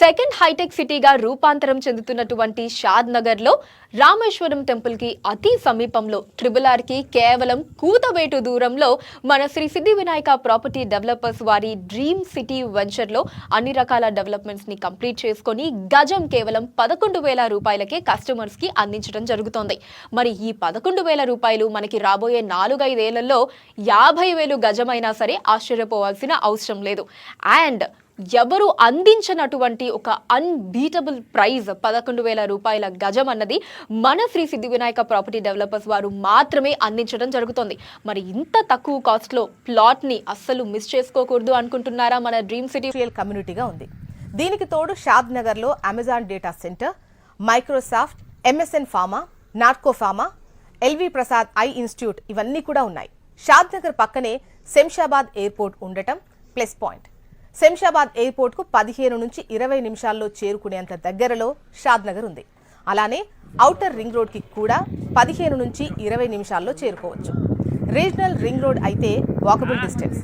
Second hitech సిటీగా రూపాంతరం చెందుతున్నటువంటి షాద్ నగర్ లో రామేశ్వరం టెంపుల్ కి అతి సమీపంలో RRR కి కేవలం కూతవేటు దూరంలో మన శ్రీ సిద్ధి వినాయక ప్రాపర్టీ డెవలపర్స్ వారి డ్రీమ్ సిటీ వెంచర్ లో అన్ని రకాల డెవలప్మెంట్స్ ని కంప్లీట్ చేసుకొని గజం కేవలం 11,000 రూపాయలకే కస్టమర్స్ కి అందించడం జరుగుతోంది. మరి ఈ 11,000 రూపాయలు మనకి రాబోయే 4-5 ఏళ్లలో 50,000 గజమైనా సరే ఆశ్చర్యపోవాల్సిన అవసరం లేదు. అండ్ ఎవరు అందించినటువంటి ఒక అన్బీటబుల్ ప్రైజ్ 11,000 రూపాయల గజం అన్నది మన శ్రీ సిద్ధి వినాయక ప్రాపర్టీ డెవలపర్స్ వారు మాత్రమే అందించడం జరుగుతుంది. మరి ఇంత తక్కువ కాస్ట్ లో ప్లాట్ ని అస్సలు మిస్ చేసుకోకూడదు అనుకుంటున్నారా? మన డ్రీమ్ సిటీ కమ్యూనిటీగా ఉంది. దీనికి తోడు షాద్ నగర్ లో Amazon data centre, Microsoft, MSN pharma, Natco pharma, LV Prasad I institute ఇవన్నీ కూడా ఉన్నాయి. షాద్ నగర్ పక్కనే శంషాబాద్ ఎయిర్పోర్ట్ ఉండటం ప్లస్ పాయింట్. శంషాబాద్ ఎయిర్పోర్ట్ కు 15 నుంచి 20 నిమిషాల్లో చేరుకునేంత దగ్గరలో షాద్ నగర్ ఉంది. అలానే ఔటర్ రింగ్ రోడ్ కి కూడా 15 నుంచి 20 నిమిషాల్లో చేరుకోవచ్చు. రీజనల్ రింగ్ రోడ్ అయితే వాకబుల్ డిస్టెన్స్.